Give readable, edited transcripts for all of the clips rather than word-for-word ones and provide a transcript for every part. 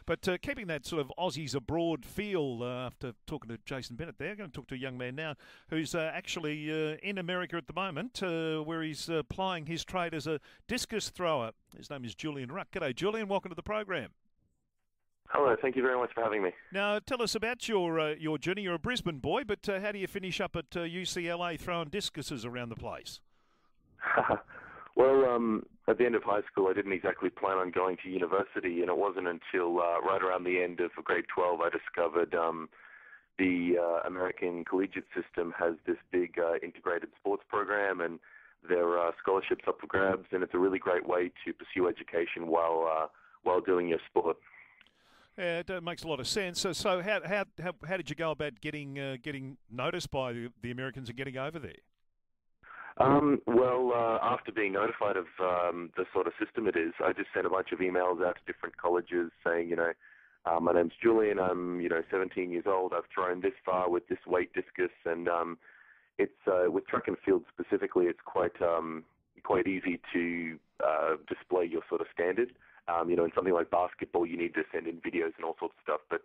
But keeping that sort of Aussies abroad feel, after talking to Jason Bennett there, I'm going to talk to a young man now who's actually in America at the moment, where he's plying his trade as a discus thrower. His name is Julian Wruck. G'day, Julian. Welcome to the program. Hello, thank you very much for having me. Now, tell us about your journey. You're a Brisbane boy, but how do you finish up at UCLA throwing discuses around the place? Well, at the end of high school, I didn't exactly plan on going to university, and it wasn't until right around the end of grade 12 I discovered the American collegiate system has this big integrated sports program, and there are scholarships up for grabs, and it's a really great way to pursue education while doing your sport. Yeah, it makes a lot of sense. So how did you go about getting noticed by the Americans and getting over there? Well, after being notified of the sort of system it is, I just sent a bunch of emails out to different colleges saying, my name's Julian, I'm, 17 years old, I've thrown this far with this weight discus, and it's with track and field specifically, it's quite easy to display your sort of standard. In something like basketball, you need to send in videos and all sorts of stuff. But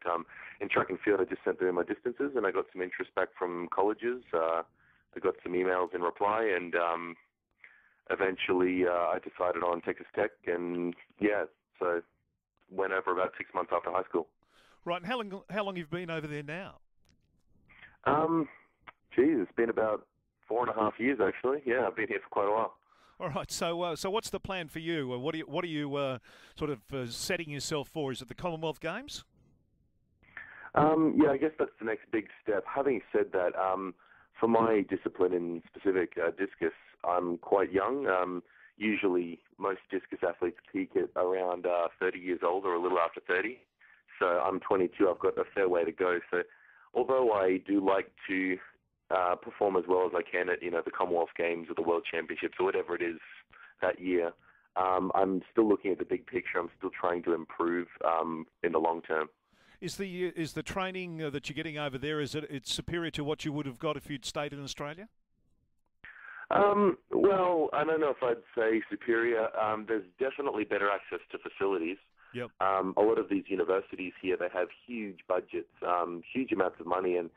in track and field, I just sent them in my distances, and I got some interest back from colleges. I got some emails in reply, and eventually I decided on Texas Tech, and so went over about 6 months after high school. Right, and how long you've been over there now? It's been about 4.5 years actually. Yeah, I've been here for quite a while. All right, so what's the plan for you? What are you sort of setting yourself for? Is it the Commonwealth Games? I guess that's the next big step. Having said that, for my discipline in specific, discus, I'm quite young. Usually most discus athletes peak at around 30 years old or a little after 30. So I'm 22. I've got a fair way to go. So although I do like to perform as well as I can at, the Commonwealth Games or the World Championships or whatever it is that year, I'm still looking at the big picture. I'm still trying to improve in the long term. Is the training that you're getting over there, it's superior to what you would have got if you'd stayed in Australia? Well, I don't know if I'd say superior. There's definitely better access to facilities. Yep. A lot of these universities here, they have huge budgets, huge amounts of money, and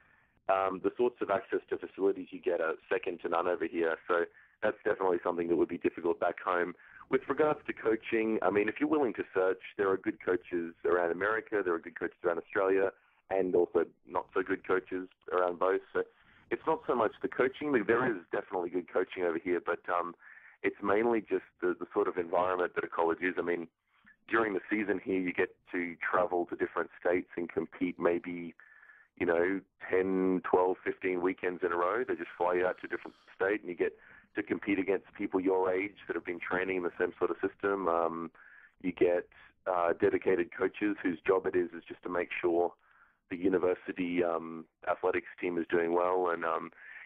the sorts of access to facilities you get are second to none over here. So that's definitely something that would be difficult back home. With regards to coaching, I mean, if you're willing to search, there are good coaches around America, there are good coaches around Australia, and also not so good coaches around both. So it's not so much the coaching. There is definitely good coaching over here, but it's mainly just the sort of environment that a college is. I mean, during the season here, you get to travel to different states and compete maybe 10, 12, 15 weekends in a row. They just fly you out to a different state, and you get to compete against people your age that have been training in the same sort of system. You get dedicated coaches whose job it is just to make sure the university athletics team is doing well. And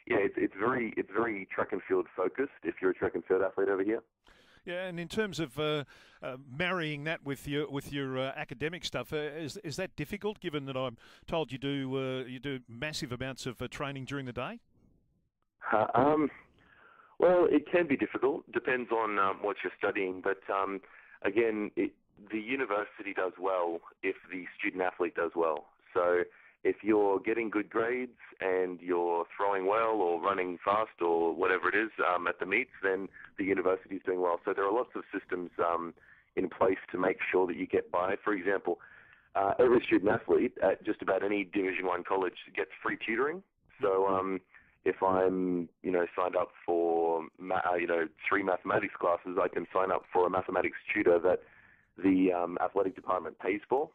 it's very track and field focused if you're a track and field athlete over here. Yeah, and in terms of marrying that with your academic stuff, is that difficult? Given that I'm told you do massive amounts of training during the day. Well, it can be difficult. Depends on what you're studying. But again, the university does well if the student athlete does well. So if you're getting good grades and you're throwing well or running fast or whatever it is at the meets, then the university is doing well. So there are lots of systems in place to make sure that you get by. For example, every student athlete at just about any Division I college gets free tutoring. So if I'm, signed up for, 3 mathematics classes, I can sign up for a mathematics tutor that the athletic department pays for.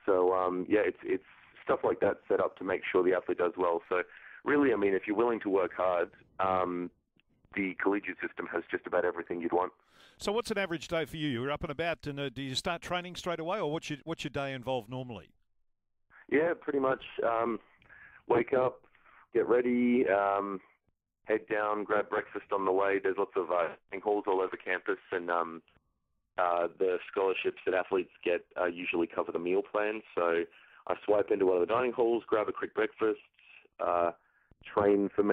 So, it's stuff like that set up to make sure the athlete does well. So really, I mean, if you're willing to work hard, the collegiate system has just about everything you'd want. So what's an average day for you? You're up and about, and do you start training straight away, or what's your day involved normally? Yeah, pretty much. Wake up, get ready, head down, grab breakfast on the way. There's lots of training halls all over campus, and the scholarships that athletes get usually cover the meal plan. So I swipe into one of the dining halls, grab a quick breakfast, train for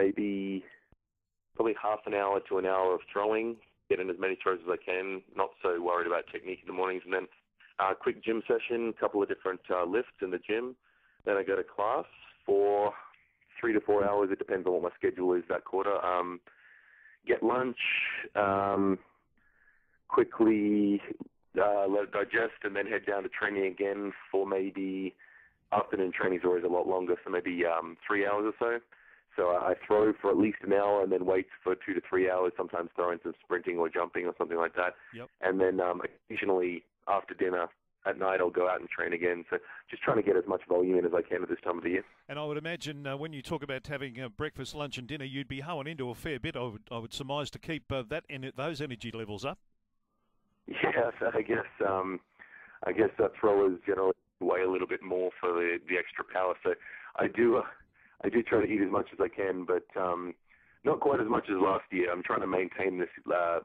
probably half an hour to an hour of throwing, get in as many throws as I can, not so worried about technique in the mornings, and then quick gym session, a couple of different lifts in the gym. Then I go to class for 3 to 4 hours. It depends on what my schedule is that quarter. Get lunch, quickly let it digest, and then head down to training again for maybe afternoon training is always a lot longer, so maybe 3 hours or so. So I throw for at least an hour and then wait for 2 to 3 hours, sometimes throw in some sprinting or jumping or something like that. Yep. And then occasionally after dinner at night I'll go out and train again. So just trying to get as much volume in as I can at this time of the year. And I would imagine when you talk about having breakfast, lunch and dinner, you'd be hoeing into a fair bit, I would surmise, to keep those energy levels up. Yes, I guess throwers generally weigh a little bit more for the extra power. So I do try to eat as much as I can, but not quite as much as last year. I'm trying to maintain this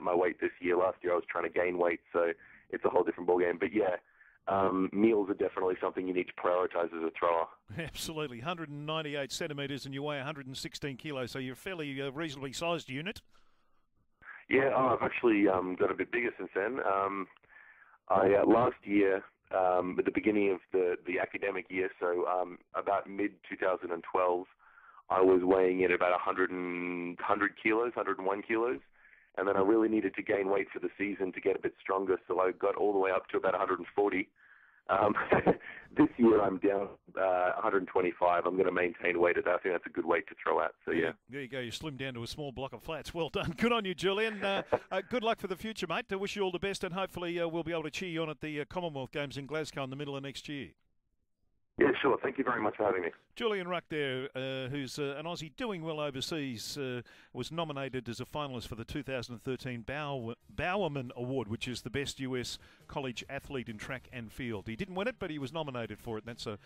my weight this year. Last year I was trying to gain weight, so it's a whole different ballgame. But yeah, meals are definitely something you need to prioritize as a thrower. Absolutely. 198 centimetres and you weigh 116 kilos, so you're a fairly reasonably sized unit. Yeah, I've actually got a bit bigger since then. Last year, at the beginning of the academic year, so about mid-2012, I was weighing in about 100 kilos, 101 kilos, and then I really needed to gain weight for the season to get a bit stronger, so I got all the way up to about 140. This year I'm down 125. I'm going to maintain weight at that. I think that's a good weight to throw at. So yeah. There you go. You slimmed down to a small block of flats. Well done. Good on you, Julian. Good luck for the future, mate. I wish you all the best, and hopefully we'll be able to cheer you on at the Commonwealth Games in Glasgow in the middle of next year. Yeah, sure. Thank you very much for having me. Julian Wruck there, who's an Aussie doing well overseas, was nominated as a finalist for the 2013 Bowerman Award, which is the best US college athlete in track and field. He didn't win it, but he was nominated for it. That's a